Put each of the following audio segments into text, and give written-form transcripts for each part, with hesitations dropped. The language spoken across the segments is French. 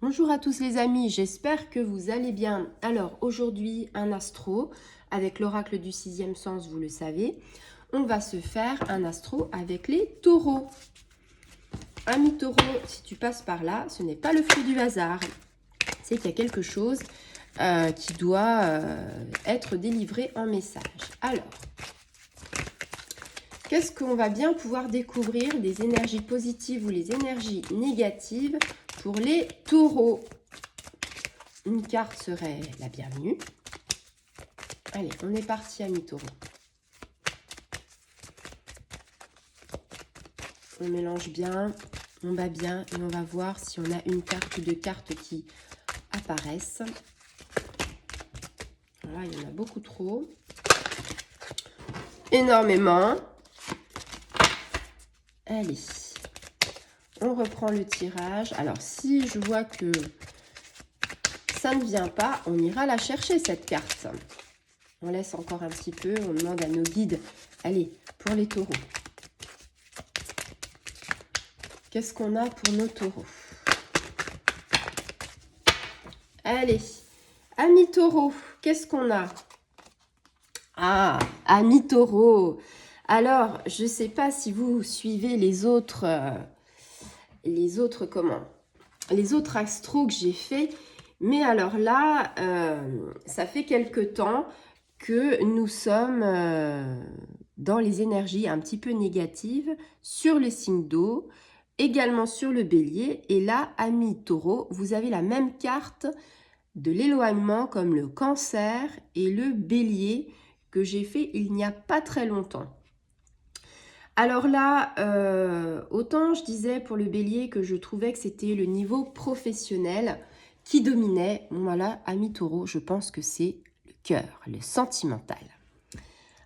Bonjour à tous les amis, j'espère que vous allez bien. Alors aujourd'hui, un astro avec l'oracle du sixième sens, vous le savez. On va se faire un astro avec les taureaux. Ami taureau, si tu passes par là, ce n'est pas le fruit du hasard. C'est qu'il y a quelque chose qui doit être délivré en message. Alors, qu'est-ce qu'on va bien pouvoir découvrir des énergies positives ou les énergies négatives pour les taureaux? Une carte serait la bienvenue. Allez, on est parti, amis taureaux. On mélange bien, on bat bien et on va voir si on a une carte ou deux cartes qui apparaissent. Voilà, il y en a beaucoup trop. Énormément. Allez, on reprend le tirage. Alors, si je vois que ça ne vient pas, on ira la chercher, cette carte. On laisse encore un petit peu, on demande à nos guides. Allez, pour les taureaux. Qu'est-ce qu'on a pour nos taureaux? Allez, amis taureaux, qu'est-ce qu'on a? Ah, amis taureaux. Alors, je ne sais pas si vous suivez les autres astros que j'ai fait, mais alors là, ça fait quelque temps que nous sommes dans les énergies un petit peu négatives sur le signe d'eau, également sur le bélier. Et là, amis taureaux, vous avez la même carte de l'éloignement comme le cancer et le bélier que j'ai fait il n'y a pas très longtemps. Alors là, autant je disais pour le bélier que je trouvais que c'était le niveau professionnel qui dominait. Bon voilà, amis taureaux, je pense que c'est le cœur, le sentimental.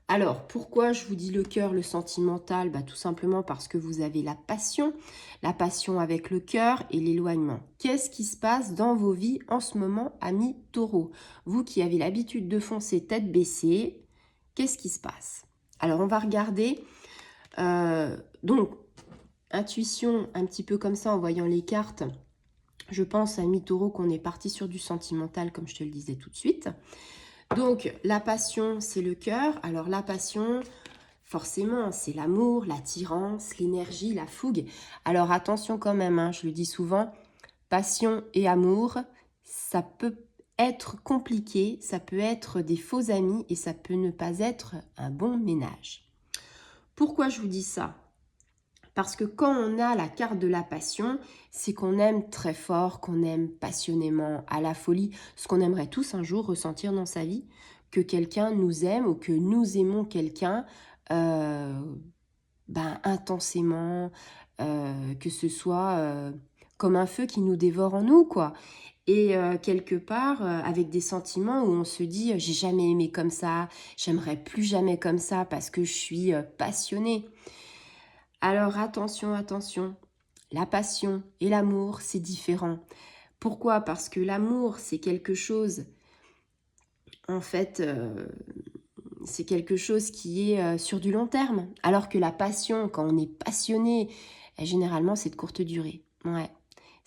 Alors, pourquoi je vous dis le cœur, le sentimental? Tout simplement parce que vous avez la passion avec le cœur et l'éloignement. Qu'est-ce qui se passe dans vos vies en ce moment, amis taureaux? Vous qui avez l'habitude de foncer tête baissée, qu'est-ce qui se passe? Alors, on va regarder. Donc, intuition un petit peu comme ça en voyant les cartes. Je pense, amis taureaux, qu'on est parti sur du sentimental, comme je te le disais tout de suite. Donc, la passion, c'est le cœur. Alors, la passion, forcément, c'est l'amour, l'attirance, l'énergie, la fougue. Alors, attention quand même, hein, je le dis souvent, passion et amour, ça peut être compliqué, ça peut être des faux amis et ça peut ne pas être un bon ménage. Pourquoi je vous dis ça? Parce que quand on a la carte de la passion, c'est qu'on aime très fort, qu'on aime passionnément, à la folie, ce qu'on aimerait tous un jour ressentir dans sa vie, que quelqu'un nous aime ou que nous aimons quelqu'un intensément, que ce soit comme un feu qui nous dévore en nous, quoi. Et quelque part, avec des sentiments où on se dit « j'ai jamais aimé comme ça, j'aimerais plus jamais comme ça parce que je suis passionnée ». Alors attention, attention, la passion et l'amour, c'est différent. Pourquoi? Parce que l'amour, c'est quelque chose, en fait, c'est quelque chose qui est sur du long terme. Alors que la passion, quand on est passionné, généralement, c'est de courte durée. Ouais.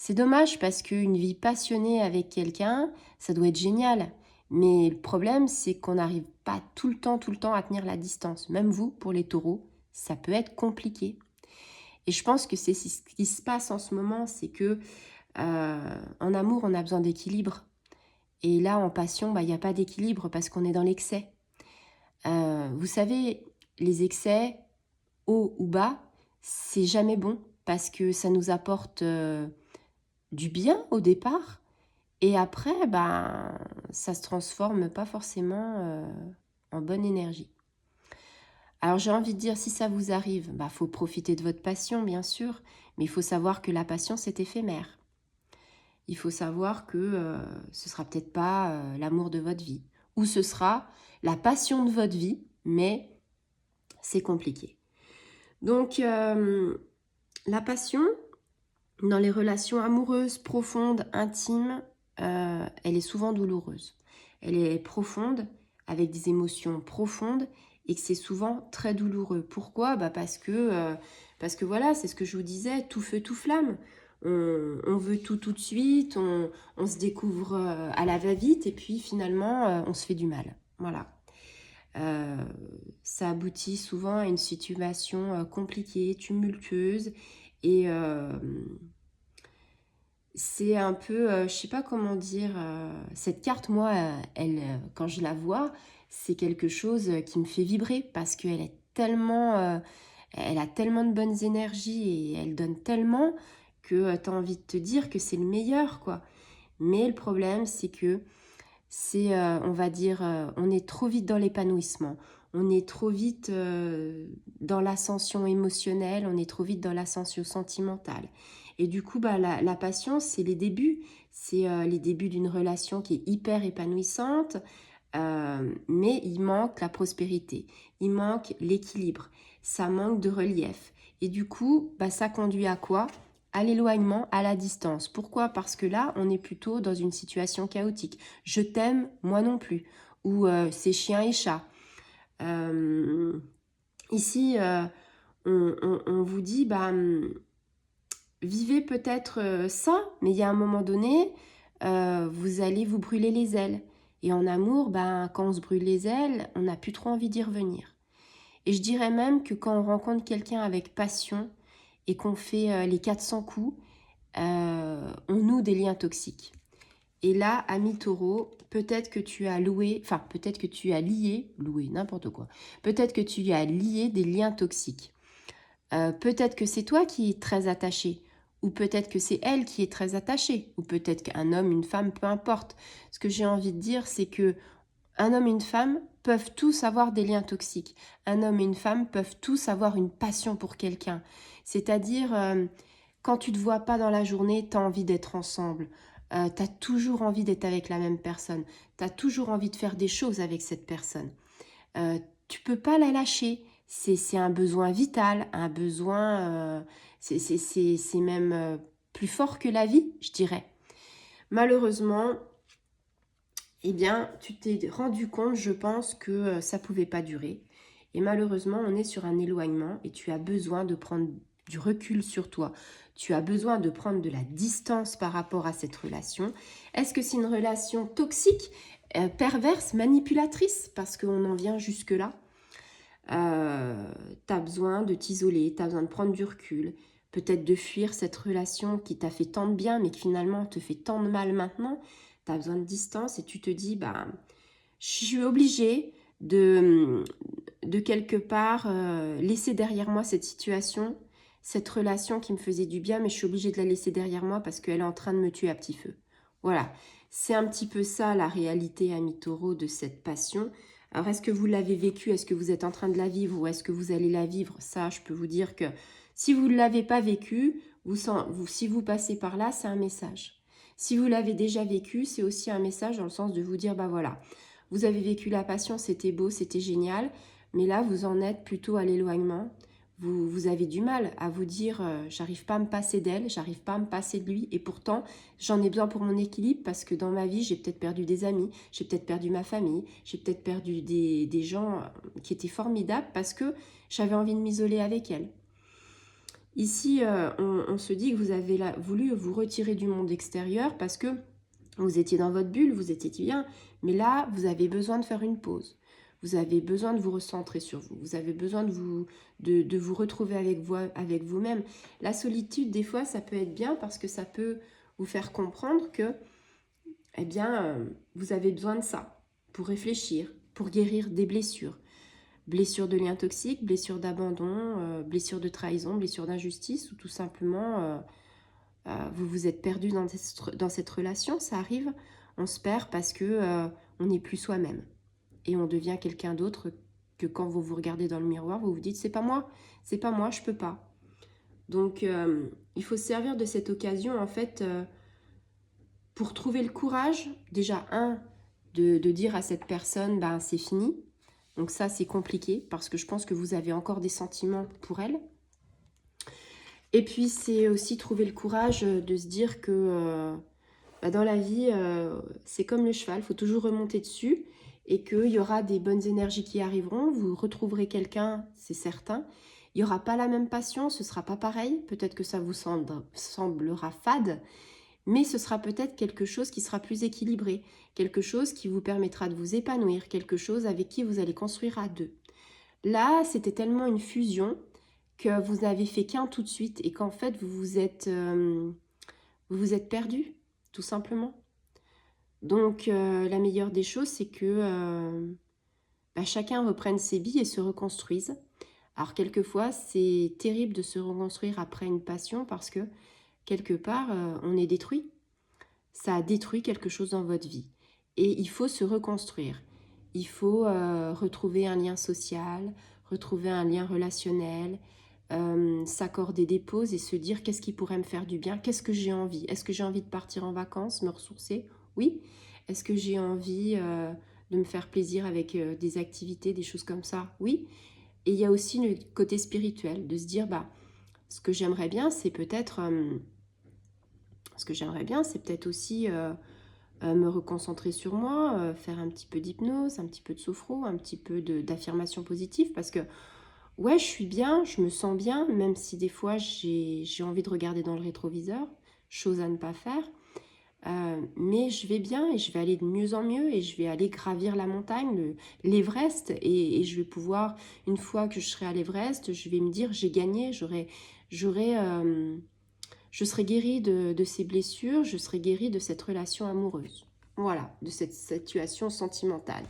C'est dommage parce qu'une vie passionnée avec quelqu'un, ça doit être génial. Mais le problème, c'est qu'on n'arrive pas tout le temps à tenir la distance. Même vous, pour les taureaux, ça peut être compliqué. Et je pense que c'est ce qui se passe en ce moment, c'est que en amour, on a besoin d'équilibre. Et là, en passion, il n'y a pas d'équilibre parce qu'on est dans l'excès. Vous savez, les excès, haut ou bas, c'est jamais bon parce que ça nous apporte du bien au départ. Et après, ça se transforme pas forcément en bonne énergie. Alors j'ai envie de dire, si ça vous arrive, faut profiter de votre passion, bien sûr, mais il faut savoir que la passion, c'est éphémère. Il faut savoir que ce sera peut-être pas l'amour de votre vie, ou ce sera la passion de votre vie, mais c'est compliqué. Donc, la passion, dans les relations amoureuses, profondes, intimes, elle est souvent douloureuse. Elle est profonde, avec des émotions profondes, et que c'est souvent très douloureux. Pourquoi? Parce que voilà, c'est ce que je vous disais, tout feu, tout flamme. on veut tout de suite, on se découvre à la va-vite et puis finalement on se fait du mal. Voilà. Euh, Ça aboutit souvent à une situation compliquée, tumultueuse et c'est un peu, je sais pas comment dire, cette carte, moi, quand je la vois, c'est quelque chose qui me fait vibrer parce qu'elle est tellement, elle a tellement de bonnes énergies et elle donne tellement que tu as envie de te dire que c'est le meilleur, quoi. Mais le problème, c'est que c'est, on va dire, on est trop vite dans l'épanouissement, on est trop vite dans l'ascension émotionnelle, on est trop vite dans l'ascension sentimentale. Et du coup, bah, la passion, c'est les débuts, c'est les débuts d'une relation qui est hyper épanouissante, mais il manque la prospérité, il manque l'équilibre, ça manque de relief. Et du coup, bah, ça conduit à quoi? À l'éloignement, à la distance. Pourquoi? Parce que là, on est plutôt dans une situation chaotique. Je t'aime, moi non plus. Ou c'est chien et chat. Euh, Ici, on vous dit, bah, vivez peut-être ça, mais il y a un moment donné, vous allez vous brûler les ailes. Et en amour, ben, quand on se brûle les ailes, on n'a plus trop envie d'y revenir. Et je dirais même que quand on rencontre quelqu'un avec passion et qu'on fait les 400 coups, on noue des liens toxiques. Et là, ami taureau, peut-être que tu as peut-être que tu as loué, n'importe quoi. Peut-être que tu as lié des liens toxiques. Peut-être que c'est toi qui es très attaché, ou peut-être que c'est elle qui est très attachée, ou peut-être qu'un homme, une femme, peu importe. Ce que j'ai envie de dire, c'est que un homme et une femme peuvent tous avoir des liens toxiques. Un homme et une femme peuvent tous avoir une passion pour quelqu'un. C'est-à-dire, quand tu ne te vois pas dans la journée, tu as envie d'être ensemble. Tu as toujours envie d'être avec la même personne. Tu as toujours envie de faire des choses avec cette personne. Tu peux pas la lâcher. C'est un besoin vital, un besoin... c'est même plus fort que la vie, je dirais. Malheureusement, eh bien, tu t'es rendu compte, je pense, que ça pouvait pas durer. Et malheureusement, on est sur un éloignement et tu as besoin de prendre du recul sur toi. Tu as besoin de prendre de la distance par rapport à cette relation. Est-ce que c'est une relation toxique, perverse, manipulatrice? Parce qu'on en vient jusque-là. Tu as besoin de t'isoler, tu as besoin de prendre du recul, peut-être de fuir cette relation qui t'a fait tant de bien mais qui finalement te fait tant de mal maintenant. Tu as besoin de distance et tu te dis, bah, je suis obligée de quelque part laisser derrière moi cette situation, cette relation qui me faisait du bien, mais je suis obligée de la laisser derrière moi parce qu'elle est en train de me tuer à petit feu. Voilà, c'est un petit peu ça la réalité, ami taureau, de cette passion. Alors, est-ce que vous l'avez vécu? Est-ce que vous êtes en train de la vivre ou est-ce que vous allez la vivre? Ça, je peux vous dire que si vous ne l'avez pas vécu, si vous passez par là, c'est un message. Si vous l'avez déjà vécu, c'est aussi un message dans le sens de vous dire, bah voilà, vous avez vécu la passion, c'était beau, c'était génial, mais là, vous en êtes plutôt à l'éloignement. Vous avez du mal à vous dire, j'arrive pas à me passer d'elle, j'arrive pas à me passer de lui, et pourtant, j'en ai besoin pour mon équilibre parce que dans ma vie, j'ai peut-être perdu des amis, j'ai peut-être perdu ma famille, j'ai peut-être perdu des gens qui étaient formidables parce que j'avais envie de m'isoler avec elle. Ici, on se dit que vous avez voulu vous retirer du monde extérieur parce que vous étiez dans votre bulle, vous étiez bien, mais là, vous avez besoin de faire une pause. Vous avez besoin de vous recentrer sur vous. Vous avez besoin de vous retrouver avec vous-même. La solitude, des fois, ça peut être bien parce que ça peut vous faire comprendre que, eh bien, vous avez besoin de ça pour réfléchir, pour guérir des blessures. Blessures de liens toxiques, blessures d'abandon, blessures de trahison, blessures d'injustice, ou tout simplement, vous vous êtes perdu dans cette relation, ça arrive. On se perd parce que on n'est plus soi-même. Et on devient quelqu'un d'autre que quand vous vous regardez dans le miroir, vous vous dites, c'est pas moi, je peux pas. Donc, il faut se servir de cette occasion, en fait, pour trouver le courage, déjà, de dire à cette personne, ben, c'est fini. Donc ça, c'est compliqué, parce que je pense que vous avez encore des sentiments pour elle. Et puis, c'est aussi trouver le courage de se dire que bah, dans la vie, c'est comme le cheval, il faut toujours remonter dessus et qu'il y aura des bonnes énergies qui arriveront. Vous retrouverez quelqu'un, c'est certain. Il n'y aura pas la même passion, ce ne sera pas pareil. Peut-être que ça vous semblera fade, mais ce sera peut-être quelque chose qui sera plus équilibré, quelque chose qui vous permettra de vous épanouir, quelque chose avec qui vous allez construire à deux. Là, c'était tellement une fusion que vous n'avez fait qu'un tout de suite et qu'en fait, vous vous êtes perdu, tout simplement. Donc, la meilleure des choses, c'est que chacun reprenne ses billes et se reconstruise. Alors, quelquefois, c'est terrible de se reconstruire après une passion parce que, quelque part, on est détruit. Ça a détruit quelque chose dans votre vie. Et il faut se reconstruire. Il faut retrouver un lien social, retrouver un lien relationnel, s'accorder des pauses et se dire qu'est-ce qui pourrait me faire du bien, qu'est-ce que j'ai envie. Est-ce que j'ai envie de partir en vacances, me ressourcer? Oui. Est-ce que j'ai envie de me faire plaisir avec des activités, des choses comme ça? Oui. Et il y a aussi le côté spirituel, de se dire, ce que j'aimerais bien, c'est peut-être aussi me reconcentrer sur moi, faire un petit peu d'hypnose, un petit peu de sophro, un petit peu d'affirmation positive, parce que ouais, je suis bien, je me sens bien, même si des fois j'ai envie de regarder dans le rétroviseur, chose à ne pas faire. Mais je vais bien et je vais aller de mieux en mieux et je vais aller gravir la montagne, l'Everest, et je vais pouvoir, une fois que je serai à l'Everest, je vais me dire j'ai gagné, je serai guérie de ces blessures, je serai guérie de cette relation amoureuse. Voilà, de cette situation sentimentale.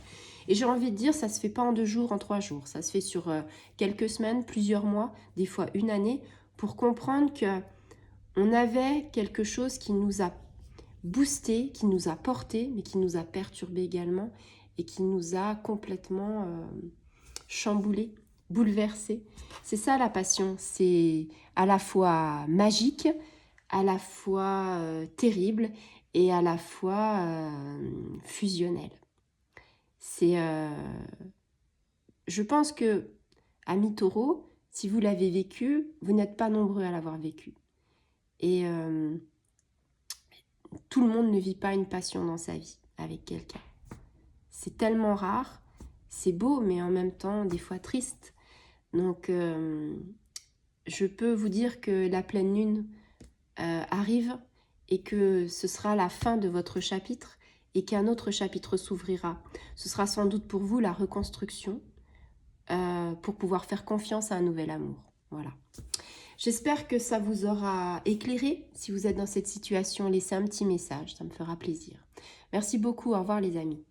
Et j'ai envie de dire, ça ne se fait pas en 2 jours, en 3 jours. Ça se fait sur quelques semaines, plusieurs mois, des fois une année, pour comprendre que on avait quelque chose qui nous a boosté, qui nous a porté, mais qui nous a perturbé également et qui nous a complètement chamboulé, bouleversé. C'est ça la passion, c'est à la fois magique, à la fois terrible et à la fois fusionnel. Je pense que, amis taureaux, si vous l'avez vécu, vous n'êtes pas nombreux à l'avoir vécu. Et tout le monde ne vit pas une passion dans sa vie avec quelqu'un. C'est tellement rare, c'est beau, mais en même temps, des fois triste. Donc, je peux vous dire que la pleine lune arrive et que ce sera la fin de votre chapitre et qu'un autre chapitre s'ouvrira. Ce sera sans doute pour vous la reconstruction pour pouvoir faire confiance à un nouvel amour. Voilà. J'espère que ça vous aura éclairé. Si vous êtes dans cette situation, laissez un petit message, ça me fera plaisir. Merci beaucoup, au revoir les amis.